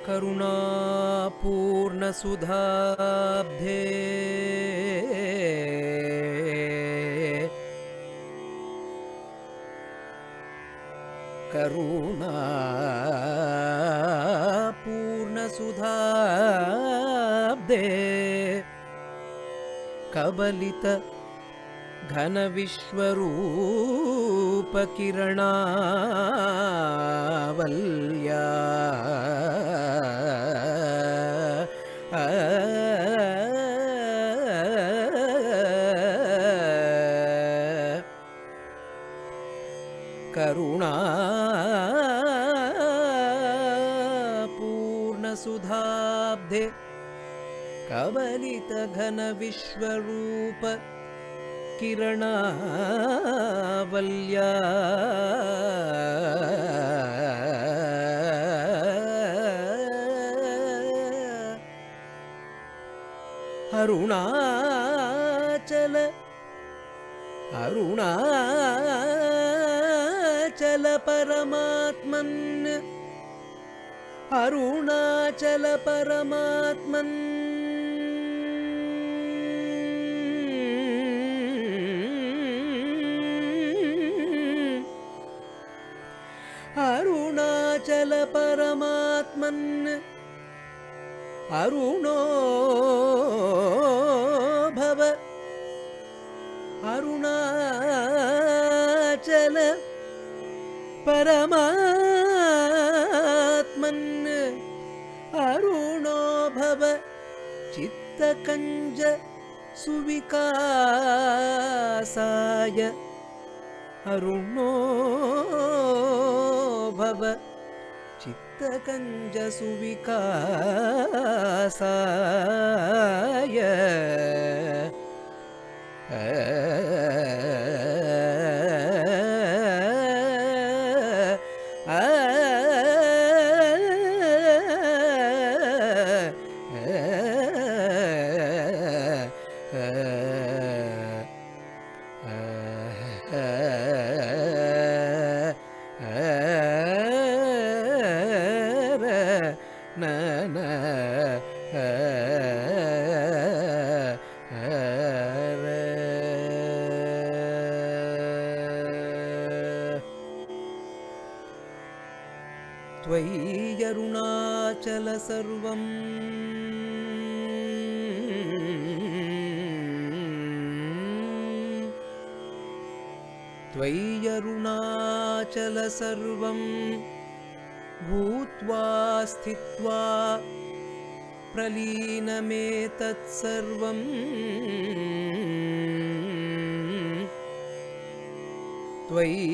करुणापूर्णसुधाब्धे करुणापूर्णसुधाब्धे कबलित घन विश्वरूप किरणावल्या करुणापूर्णसुधाब्धे कबलित घन विश्वरूप किरणावल्या अरुणाचल अरुणाचल परमात्मन् अरुणाचल परमात्मन् अरुणाचल परमात्मन् अरुणो भव अरुणाचल परमात्मन् अरुणो भव चित्तकञ्ज सुविकासाय अरुणो भव चित्तकञ्ज सुविकासाय त्वयि अरुणाचल सर्वं त्वयि अरुणाचल सर्वं भूत्वा स्थित्वा प्रलीनमेतत्सर्वं त्वयि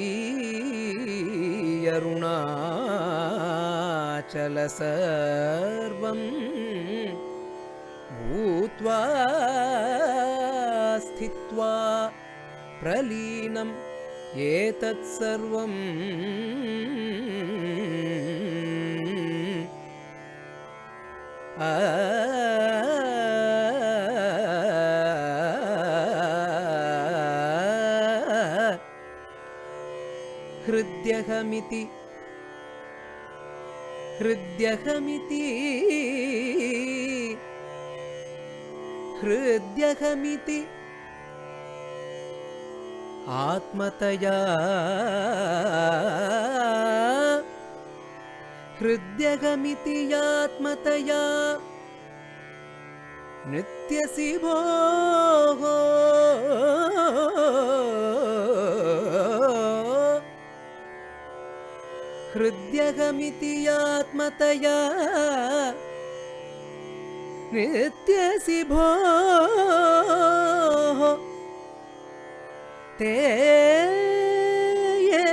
अरुणाचल सर्वं भूत्वा स्थित्वा प्रलीनम् एतत्सर्वं हृद्यहमिति हृद्यहमिति हृद्यहमिति आत्मतया हृद्यहमिति आत्मतया नित्यसि भोः हृद्यहमिति आत्मतया नित्यसि भोः ते ये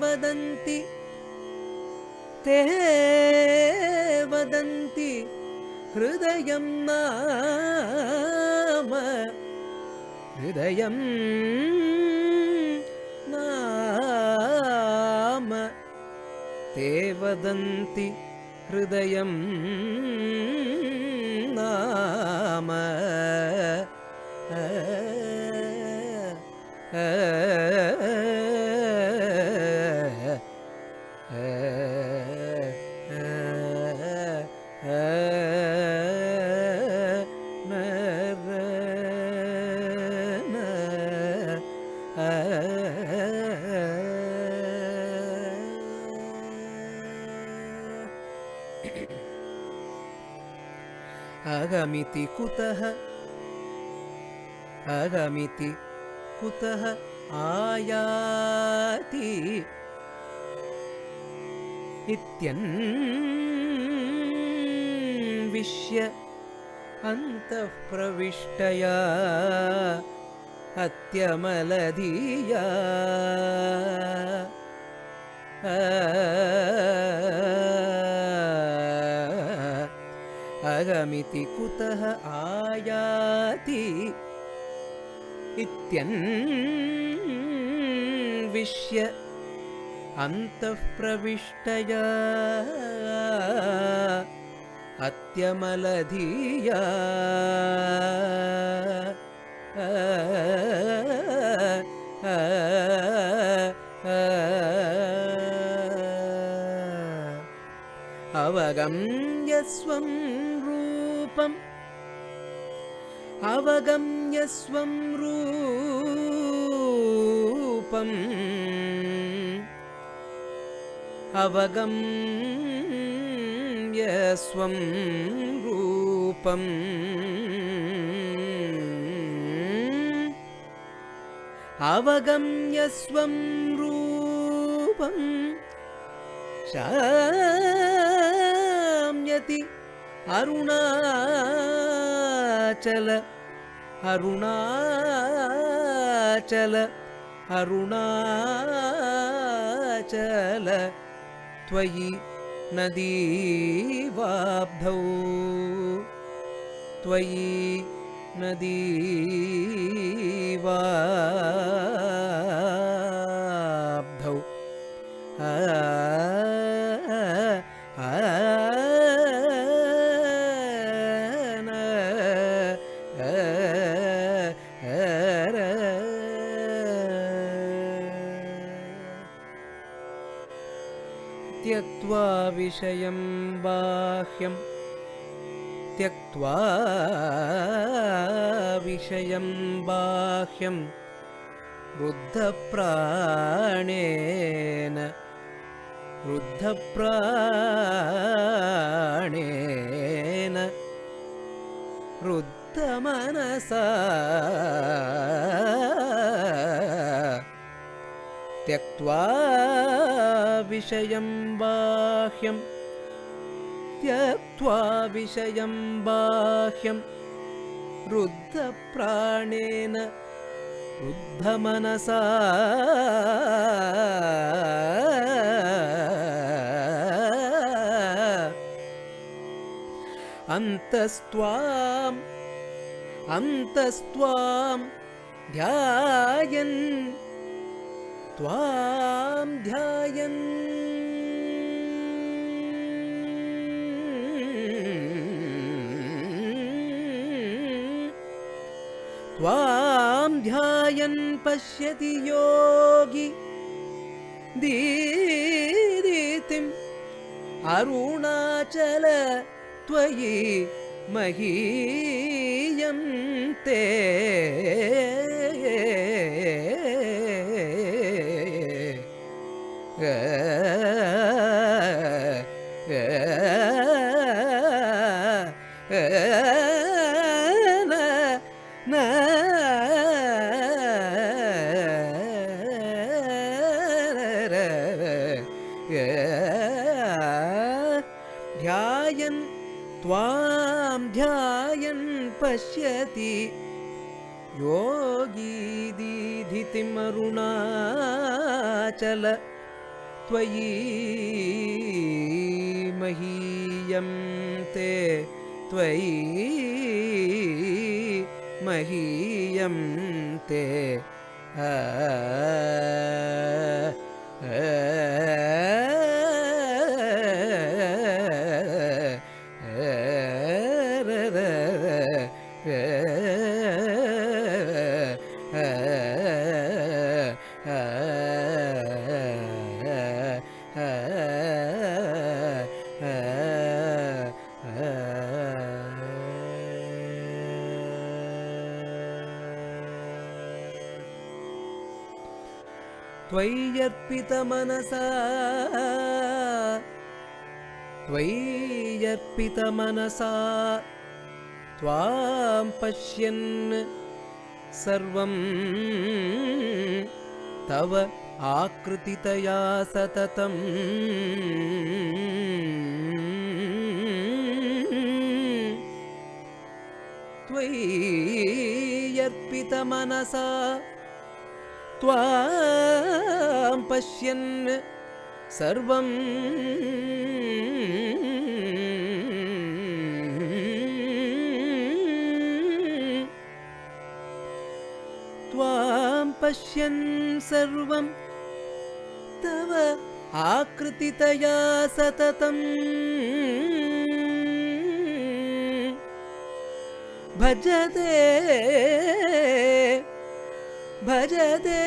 वदन्ति ते वदन्ति हृदयं नाम हृदयं नाम ते वदन्ति हृदयं नाम अगमिति कुतः अगमिति कुतः आयाति इत्यन्विष्य अन्तः प्रविष्टया अत्यमलधिया अगमिति कुतः आयाति इत्यन्विष्य अन्तः प्रविष्टया अत्यमलधिया अवगम्य स्वं रूपम् अवगम्य स्वं रूपम् अवगम्य स्वं रूपम् अवगम्य स्वं रूपम् शाम्यति अरुणाचल अरुणाचल अरुणाचल त्वयि नदीवाब्धौ त्वयि नदीवाब्धौ त्यक्त्वा विषयं बाह्यं त्यक्त्वा विषयं बाह्यं रुद्धप्राणेन रुद्धप्राणेन रुद्धमनसा त्यक्त्वा विषयं बाह्यं त्यक्त्वा विषयं बाह्यं रुद्धप्राणेन रुद्धमनसा अन्तस्त्वां ध्यायन् त्वां ध्यायन् त्वां ध्यायन् पश्यति योगी दीदितिम् अरुणाचल त्वयि महीयं ते ध्यायन् त्वां ध्यायन् पश्यति योगी दीधितिम् अरुणाचल त्वयि महीयं ते त्वयि महीयं ते त्वय्यर्पितमनसा त्वय्यर्पितमनसा त्वां पश्यन् सर्वं तव आकृतितया सततम् त्वय्यर्पितमनसा त्वां पश्यन् सर्वं त्वां पश्यन् सर्वं तव आकृतितया सततम् भजते भजते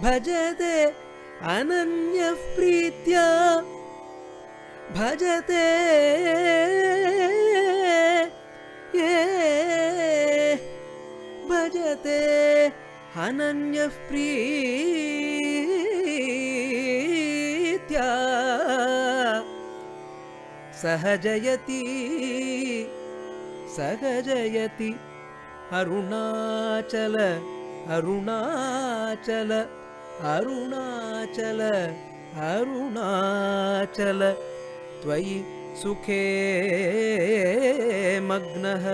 भजते अनन्यः प्रीत्या भजते ये भजते अनन्यः प्रीत्या सहजयति सहजयति अरुणाचल अरुणाचल अरुणाचल अरुणाचल त्वयि सुखे मग्नः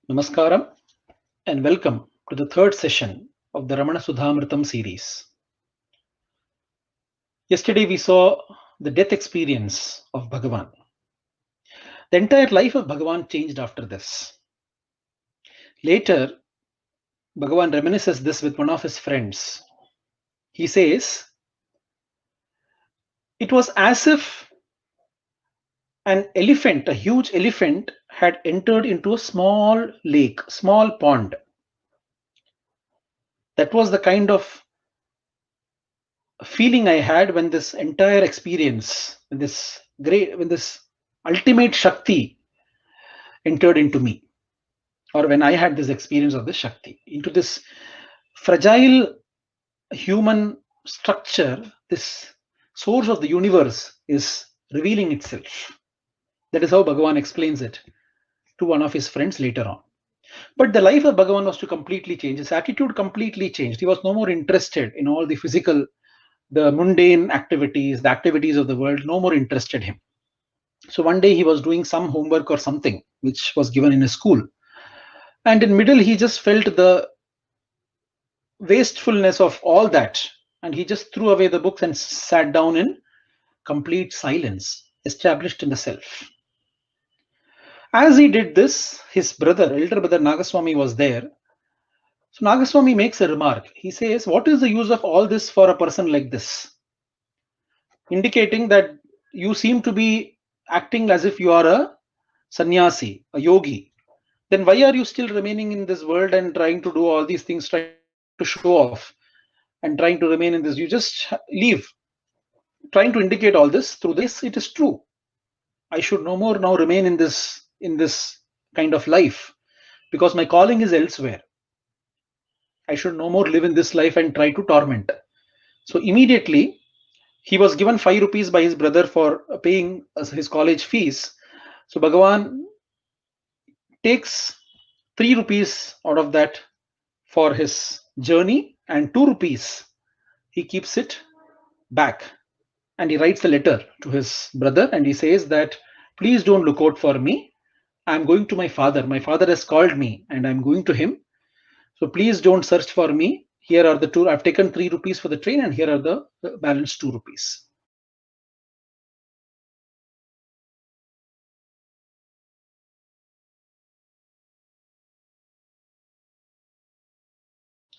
Namaskaram and welcome to the third session of the Ramana Sudhamritam series. Yesterday we saw the death experience of Bhagavan. The entire life of Bhagavan changed after this. Later, Bhagavan reminisces this with one of his friends. He says, it was as if an elephant, a huge elephant, had entered into a small lake, small pond. That was the kind of feeling I had when this entire experience, when this ultimate Shakti entered into me, or when I had this experience of the Shakti. Into this fragile human structure, this source of the universe is revealing itself. That is how Bhagavan explains it to one of his friends later on. But the life of Bhagavan was to completely change. His attitude completely changed. He was no more interested in all the physical, the mundane activities, the activities of the world, no more interested him. So one day he was doing some homework or something which was given in his school. And in middle, he just felt the wastefulness of all that. And he just threw away the books and sat down in complete silence, established in the self. As he did this, his brother, elder brother Nagaswami was there. So Nagaswami makes a remark. He says, what is the use of all this for a person like this? Indicating that you seem to be acting as if you are a sannyasi, a yogi. Then why are you still remaining in this world and trying to do all these things, trying to show off and trying to remain in this? You just leave. Trying to indicate all this through this, it is true. I should no more now remain in this kind of life because my calling is elsewhere. I should no more live in this life and try to torment. So immediately he was given 5 rupees by his brother for paying his college fees. So Bhagavan takes 3 rupees out of that for his journey and 2 rupees he keeps it back, and he writes a letter to his brother and he says that please don't look out for me. I'm going to my father. My father has called me and I'm going to him. So please don't search for me. Here are the two. I've taken 3 rupees for the train and here are the balance 2 rupees.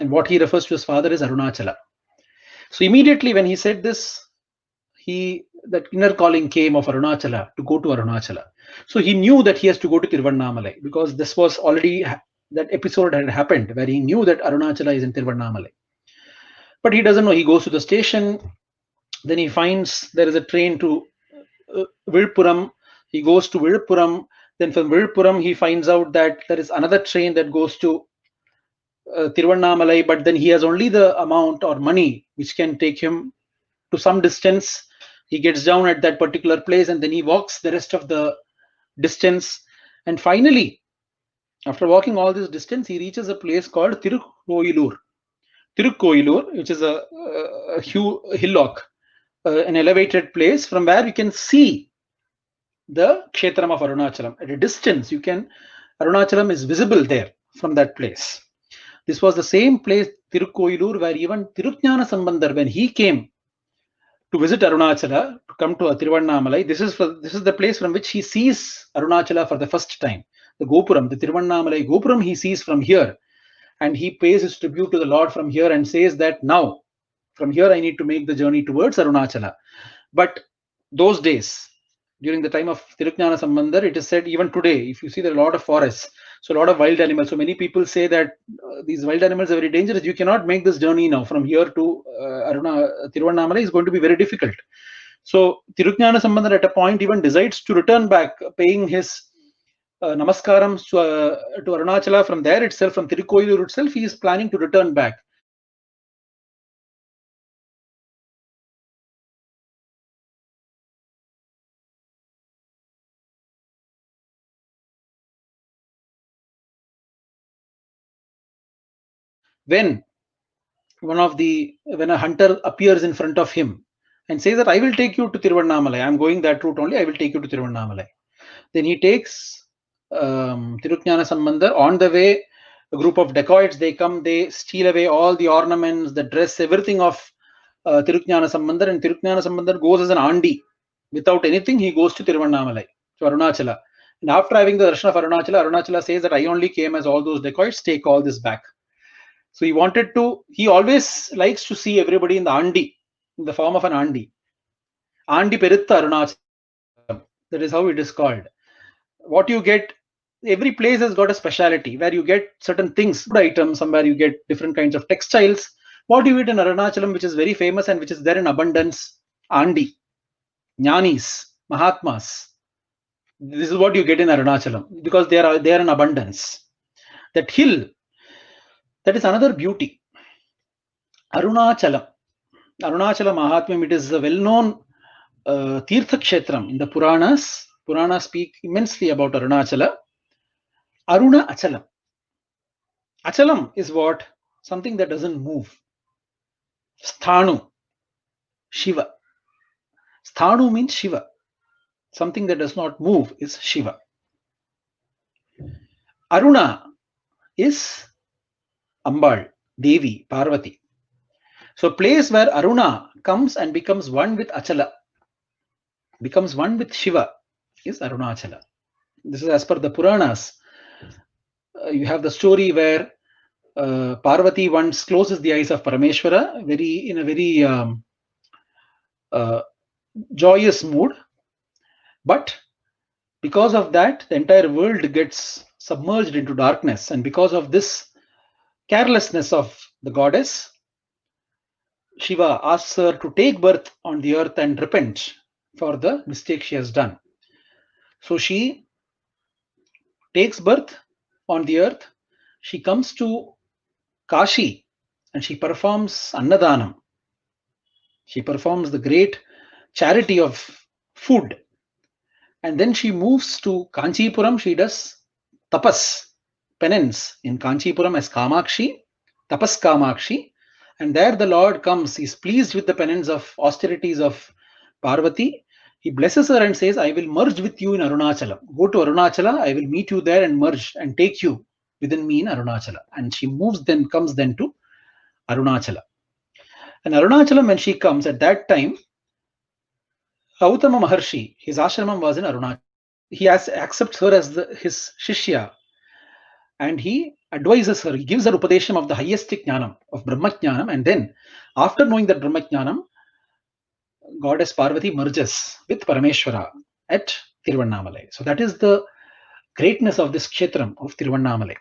And what he refers to his father is Arunachala. So immediately when he said this, that inner calling came of Arunachala to go to Arunachala. So he knew that he has to go to Tiruvannamalai because this was already, that episode had happened where he knew that Arunachala is in Tiruvannamalai. But he doesn't know. He goes to the station, then he finds there is a train to Vilpuram. He goes to Vilpuram. Then from Vilpuram, he finds out that there is another train that goes to Tiruvannamalai, but then he has only the amount or money which can take him to some distance. He gets down at that particular place and then he walks the rest of the distance. And finally, after walking all this distance, he reaches a place called Tirukkoilur. Tirukkoilur, which is a hillock, an elevated place from where you can see the Kshetram of Arunachalam. At a distance, Arunachalam is visible there from that place. This was the same place, Tirukkoilur, where even Tirujnana Sambandar, when he came to visit Arunachala, to come to Tiruvannamalai, this is the place from which he sees Arunachala for the first time. The Gopuram, the Tiruvannamalai Gopuram, he sees from here. And he pays his tribute to the Lord from here and says that now, from here, I need to make the journey towards Arunachala. But those days, during the time of Tirujnana Sambandar, it is said even today, if you see there are a lot of forests, so a lot of wild animals. So many people say that these wild animals are very dangerous. You cannot make this journey now from here to Tiruvannamalai is going to be very difficult. So Tirujnana Sambandar at a point even decides to return back, paying his namaskarams to Arunachala from there itself, from Tirukkoilur itself. He is planning to return back. When a hunter appears in front of him and says that I will take you to Tiruvannamalai, I'm going that route only, I will take you to Tiruvannamalai. Then he takes Tirujnana Sambandar. On the way, a group of dacoits, they come, they steal away all the ornaments, the dress, everything of Tirujnana Sambandar, and Tirujnana Sambandar goes as an andi. Without anything, he goes to Tiruvannamalai, to Arunachala. And after having the darshan of Arunachala, Arunachala says that I only came as all those dacoits, take all this back. So he always likes to see everybody in the andi, in the form of an andi. Andi Peritta Arunachalam. That is how it is called. What you get, every place has got a speciality where you get certain things, food items, somewhere you get different kinds of textiles. What you eat in Arunachalam, which is very famous and which is there in abundance, Andi, Jnanis, Mahatmas. This is what you get in Arunachalam because they are in abundance. That hill, that is another beauty. Arunachalam Mahatmyam, it is a well-known Tirtha Kshetram in the Puranas. Puranas speak immensely about Arunachala. Aruna Achalam. Achalam is what? Something that doesn't move. Sthanu, Shiva. Sthanu means Shiva. Something that does not move is Shiva. Aruna is Ambal, Devi, Parvati. So place where Aruna comes and becomes one with Achala, becomes one with Shiva, is Arunachala. This is as per the Puranas. You have the story where Parvati once closes the eyes of Parameshwara in a very joyous mood. But because of that, the entire world gets submerged into darkness. And because of this carelessness of the goddess, Shiva asks her to take birth on the earth and repent for the mistake she has done. So she takes birth on the earth. She comes to Kashi and she performs Annadanam. She performs the great charity of food. And then she moves to Kanchipuram. She does tapas, penance in Kanchipuram as Kamakshi, tapas Kamakshi. And there the Lord comes, is pleased with the penance of austerities of Parvati. He blesses her and says, I will merge with you in Arunachalam. Go to Arunachala, I will meet you there and merge and take you within me in Arunachala. And she comes then to Arunachala. And Arunachalam, when she comes, at that time, Gautama Maharshi, his ashramam was in Arunachala. He accepts her as his shishya, and he advises her, he gives her upadesham of the highest jnanam, of Brahmajnanam, and then, after knowing that Brahmajnanam, Goddess Parvati merges with Parameshwara at Tiruvannamalai. So that is the greatness of this kshetram of Tiruvannamalai.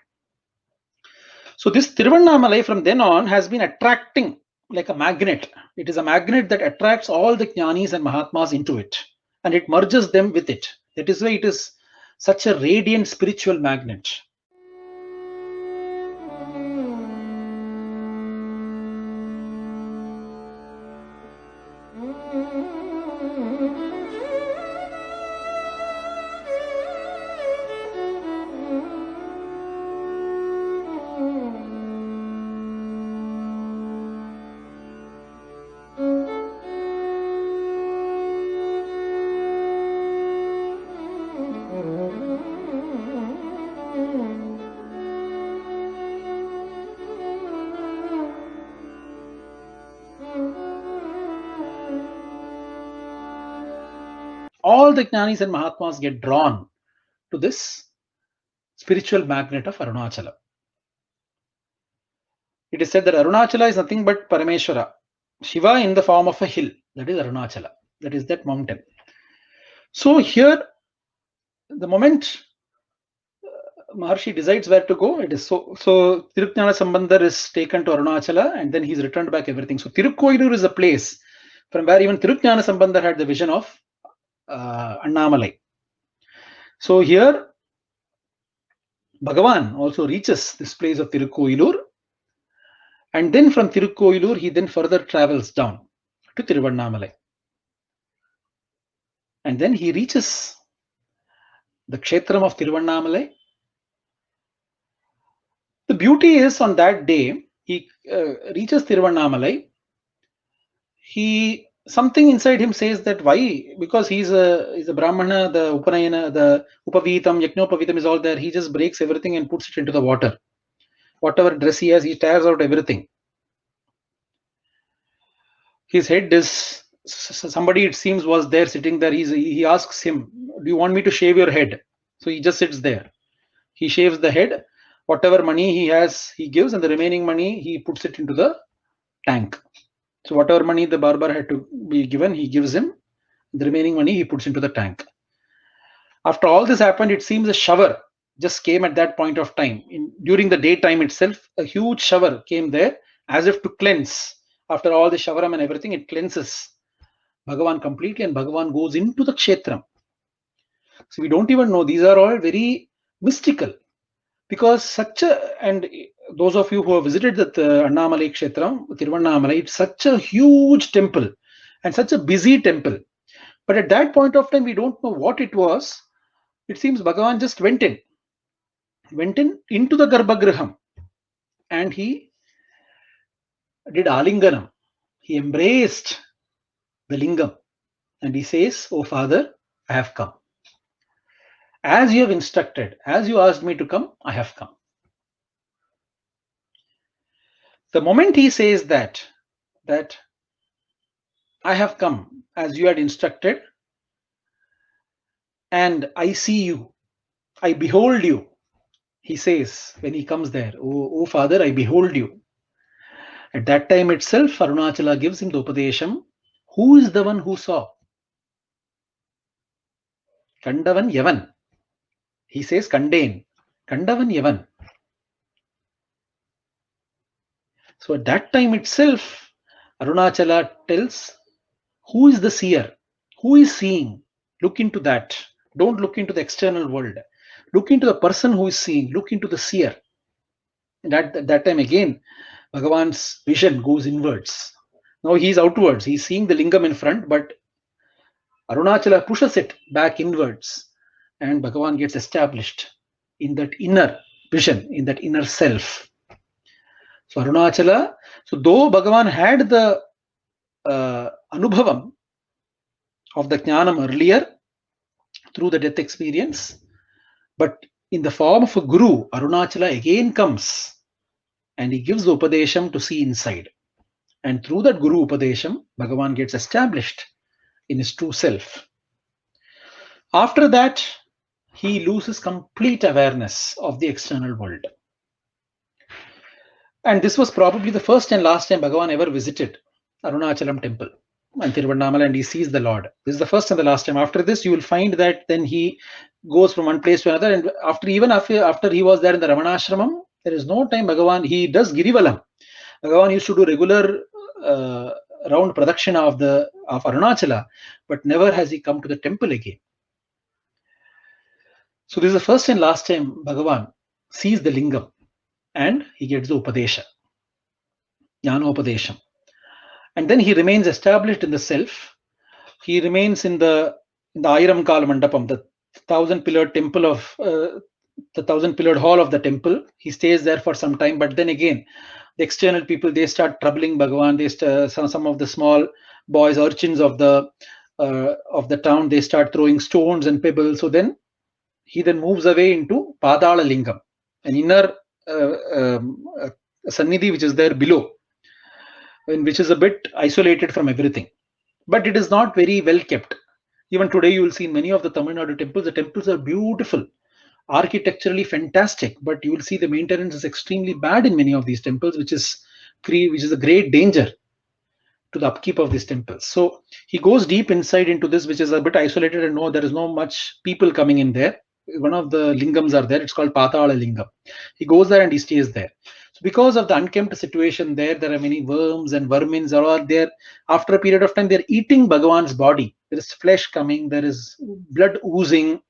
So this Tiruvannamalai from then on has been attracting like a magnet. It is a magnet that attracts all the jnanis and mahatmas into it, and it merges them with it. That is why it is such a radiant spiritual magnet. All the jnanis and mahatmas get drawn to this spiritual magnet of Arunachala. It is said that Arunachala is nothing but Parameshwara, Shiva in the form of a hill. That is Arunachala. That is that mountain. So here, the moment Maharshi decides where to go, it is so Tirukjnana Sambandar is taken to Arunachala, and then he's returned back everything. So Tirukkoilur is a place from where even Tirukjnana Sambandar had the vision of Annamalai. So here, Bhagavan also reaches this place of Tirukkoilur, and then from Tirukkoilur he then further travels down to Tiruvannamalai, and then he reaches the kshetram of Tiruvannamalai. The beauty is, on that day he reaches Tiruvannamalai. Something inside him says that why? Because he's a Brahmana, the Upanayana, the Upavitam, Yajnopavitam is all there. He just breaks everything and puts it into the water. Whatever dress he has, he tears out everything. His head is, somebody it seems was there sitting there. He asks him, do you want me to shave your head? So he just sits there. He shaves the head. Whatever money he has, he gives, and the remaining money he puts it into the tank. So whatever money the barber had to be given, he gives him. The remaining money he puts into the tank. After all this happened, it seems a shower just came at that point of time. During the daytime itself, a huge shower came there as if to cleanse. After all the shavaram and everything, it cleanses Bhagavan completely, and Bhagavan goes into the kshetram. So we don't even know. These are all very mystical, because and those of you who have visited the Annamalai Kshetram, Tiruvannamalai, it's such a huge temple and such a busy temple. But at that point of time, we don't know what it was. It seems Bhagavan just went into the Garbhagriham, and he did Alinganam. He embraced the lingam, and he says, "Oh Father, I have come. As you have instructed, as you asked me to come, I have come." The moment he says that I have come as you had instructed, and I see you, I behold you, he says when he comes there, oh Father, I behold you. At that time itself, Arunachala gives him the Upadesham. Who is the one who saw? Kandavan Yavan. He says Kandain. Kandavan Yavan. So at that time itself, Arunachala tells, who is the seer? Who is seeing? Look into that. Don't look into the external world. Look into the person who is seeing. Look into the seer. And at that time again, Bhagavan's vision goes inwards. Now he is outwards. He is seeing the lingam in front, but Arunachala pushes it back inwards, and Bhagavan gets established in that inner vision, in that inner self. So Arunachala, so though Bhagavan had the Anubhavam of the Jnanam earlier through the death experience, but in the form of a guru, Arunachala again comes and he gives the Upadesham to see inside. And through that Guru Upadesham, Bhagavan gets established in his true self. After that, he loses complete awareness of the external world. And this was probably the first and last time Bhagavan ever visited Arunachalam temple and Tiruvannamalai, and he sees the Lord. This is the first and the last time. After this, you will find that then he goes from one place to another. And after he was there in the Ramanashramam, there is no time Bhagavan, he does Girivalam. Bhagavan used to do regular round pradakshina of Arunachala, but never has he come to the temple again. So this is the first and last time Bhagavan sees the lingam and he gets the Upadesha, Jnana Upadesham. And then he remains established in the self. He remains in the Ayiram Kala Mandapam, the 1,000-pillared temple of the 1,000-pillared hall of the temple. He stays there for some time, but then again, the external people, they start troubling Bhagavan. Some of the small boys, urchins of the town, they start throwing stones and pebbles. So then he moves away into Padala Lingam, an inner Sannidhi which is there below, which is a bit isolated from everything. But it is not very well kept. Even today, you will see many of the Tamil Nadu temples. The temples are beautiful, architecturally fantastic, but you will see the maintenance is extremely bad in many of these temples, which is a great danger to the upkeep of these temples. So he goes deep inside into this, which is a bit isolated, and there is no much people coming in there. One of the lingams are there. It's called Patala Lingam. He goes there and he stays there. So because of the unkempt situation there are many worms and vermins are all there. After a period of time, they're eating Bhagavan's body. There is flesh coming. There is blood oozing.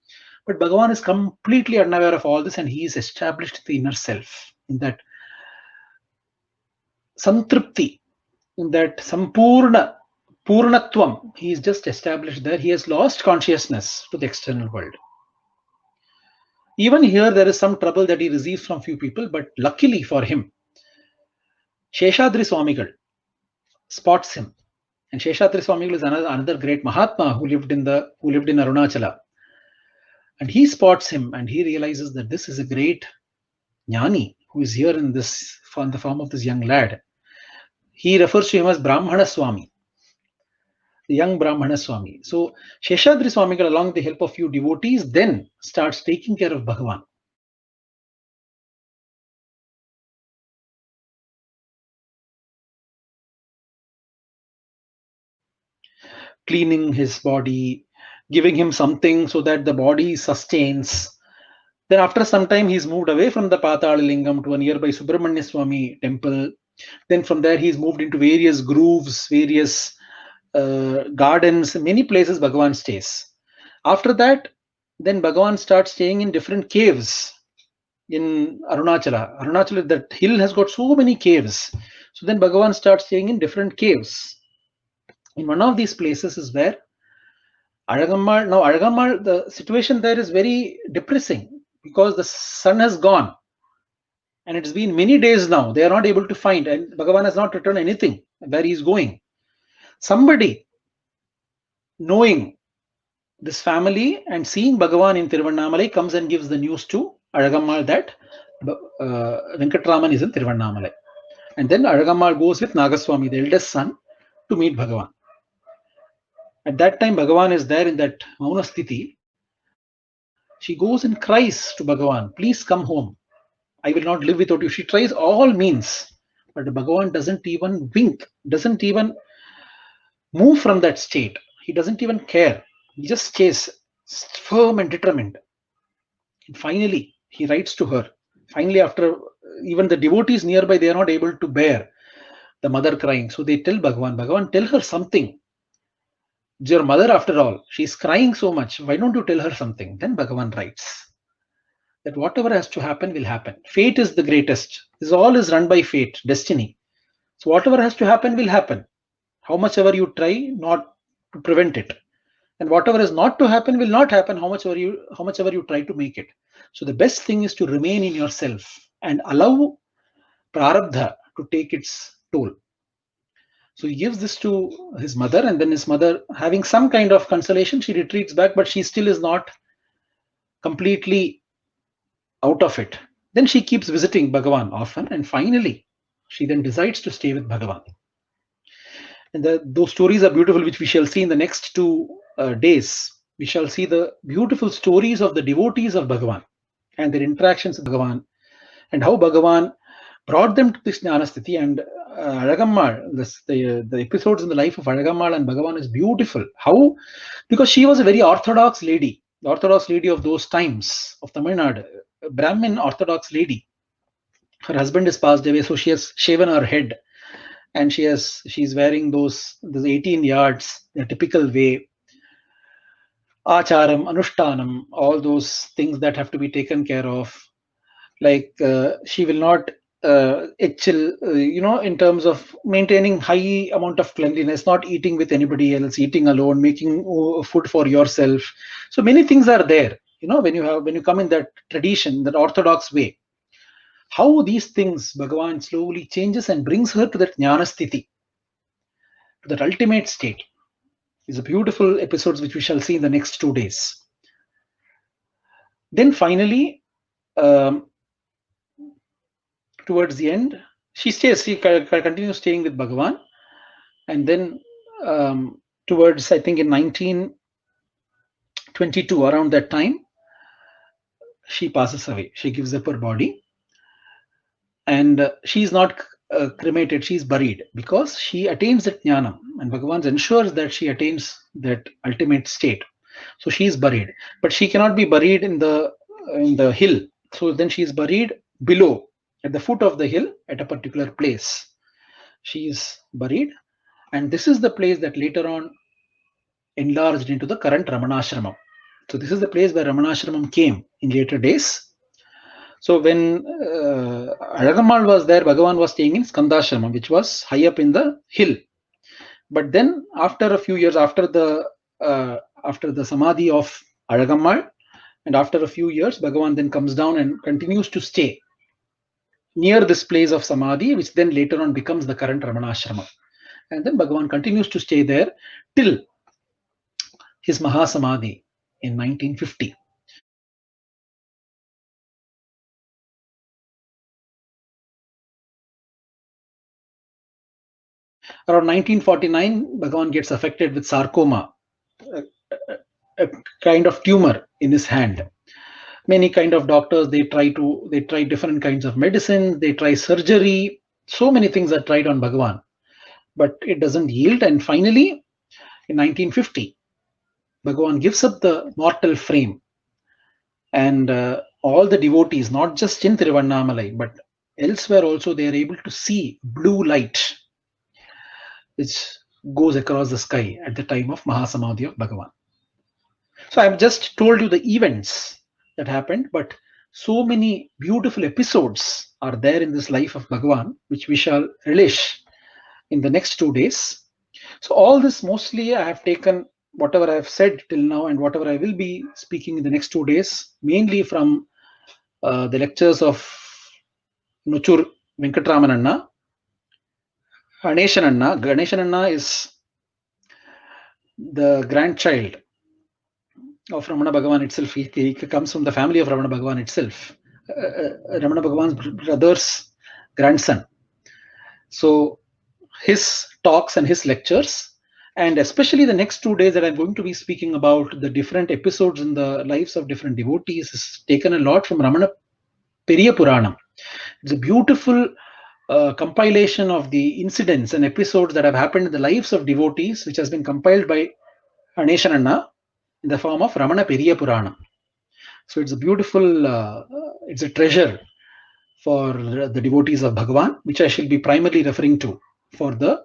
But Bhagavan is completely unaware of all this, and he is established the inner self, in that Santripti, in that Sampurna, Purnatvam. He is just established there. He has lost consciousness to the external world. Even here, there is some trouble that he receives from few people, but luckily for him, Sheshadri Swamigal spots him. And Sheshadri Swamigal is another great Mahatma who lived in Arunachala. And he spots him and he realizes that this is a great Jnani who is here in the form of this young lad. He refers to him as Brahmana Swami, the young Brahmana Swami. So Sheshadri Swamigal, along with the help of few devotees, then starts taking care of Bhagavan. Cleaning his body, giving him something so that the body sustains. Then after some time, he's moved away from the Patala Lingam to a nearby Subramanya Swami temple. Then from there, he's moved into various grooves, various gardens, many places Bhagavan stays. After that, then Bhagavan starts staying in different caves in Arunachala. Arunachala, that hill has got so many caves. So then Bhagavan starts staying in different caves. In one of these places is where Alagammal, now Alagammal, the situation there is very depressing because the sun has gone and it's been many days now. They are not able to find, and Bhagavan has not returned anything where he is going. Somebody knowing this family and seeing Bhagavan in Tiruvannamalai comes and gives the news to Alagammal that Venkatraman is in Tiruvannamalai. And then Alagammal goes with Nagaswami, the eldest son, to meet Bhagavan. At that time, Bhagavan is there in that Mauna Sthiti. She goes and cries to Bhagavan, please come home. I will not live without you. She tries all means, but Bhagavan doesn't even wink, doesn't even move from that state. He doesn't even care. He just stays firm and determined. And finally, he writes to her. Finally, after even the devotees nearby, they are not able to bear the mother crying. So they tell Bhagavan, tell her something. It's your mother after all. She's crying so much. Why don't you tell her something? Then Bhagavan writes that whatever has to happen will happen. Fate is the greatest. This all is run by fate, destiny. So whatever has to happen will happen. How much ever you try not to prevent it. And whatever is not to happen will not happen, how much ever you try to make it. So the best thing is to remain in yourself and allow prarabdha to take its toll. So he gives this to his mother, and then his mother, having some kind of consolation, she retreats back, but she still is not completely out of it. Then she keeps visiting Bhagavan often, and finally, she then decides to stay with Bhagavan. And those stories are beautiful, which we shall see in the next 2 days. We shall see the beautiful stories of the devotees of Bhagavan and their interactions with Bhagavan, and how Bhagavan brought them to this Jnanasthiti. And Alagammal, the episodes in the life of Alagammal and Bhagavan is beautiful. How? Because she was a very orthodox lady, the orthodox lady of those times of Tamil Nadu, a Brahmin orthodox lady. Her husband is passed away, so she has shaven her head, and she's wearing those 18 yards, the typical way. Acharam, Anushtanam, all those things that have to be taken care of. Like she will not in terms of maintaining high amount of cleanliness, not eating with anybody else, eating alone, making food for yourself. So many things are there, when you come in that tradition, that orthodox way. How these things Bhagavan slowly changes and brings her to that jnanasthiti, to that ultimate state, is a beautiful episodes which we shall see in the next 2 days. Then finally, towards the end, she continues staying with Bhagavan, and then towards, I think, in 1922, around that time, she passes away. She gives up her body, and she's not cremated. She's buried because she attains that jnana, and Bhagavan ensures that she attains that ultimate state. So she is buried, but she cannot be buried in the hill. So then she is buried below, at the foot of the hill, at a particular place. She is buried, and this is the place that later on enlarged into the current Ramanashramam. So this is the place where Ramanashramam came in later days. So when Alagammal was there, Bhagavan was staying in Skandashramam, which was high up in the hill. But then, after a few years, after the samadhi of Alagammal, and after a few years, Bhagavan then comes down and continues to stay near this place of samadhi, which then later on becomes the current Ramanashramam. And then Bhagavan continues to stay there till his Mahasamadhi in 1950. Around 1949, Bhagavan gets affected with sarcoma, a kind of tumor in his hand. Many kind of doctors, they try different kinds of medicine, they try surgery, so many things are tried on Bhagavan, but it doesn't yield. And finally, in 1950, Bhagavan gives up the mortal frame, and all the devotees, not just in Tiruvannamalai, but elsewhere also, they are able to see blue light which goes across the sky at the time of Mahasamadhi of Bhagavan. So I've just told you the events that happened, but so many beautiful episodes are there in this life of Bhagavan, which we shall relish in the next 2 days. So all this, mostly I have taken whatever I have said till now and whatever I will be speaking in the next 2 days, mainly from the lectures of Nuchur Venkatramananna. Ganeshananna is the grandchild of Ramana Bhagavan itself. He comes from the family of Ramana Bhagavan itself, Ramana Bhagavan's brother's grandson. So his talks and his lectures, and especially the next 2 days that I'm going to be speaking about the different episodes in the lives of different devotees, is taken a lot from Ramana Periya Puranam. It's a beautiful compilation of the incidents and episodes that have happened in the lives of devotees, which has been compiled by Ganeshananna in the form of Ramana Periya Puranam. So it's a beautiful, it's a treasure for the devotees of Bhagavan, which I shall be primarily referring to for the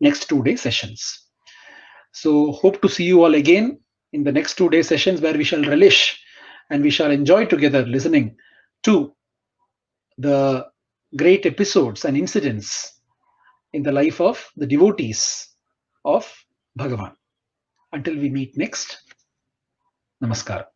next 2 day sessions. So hope to see you all again in the next 2 day sessions, where we shall relish and we shall enjoy together listening to the great episodes and incidents in the life of the devotees of Bhagavan. Until we meet next, Namaskar.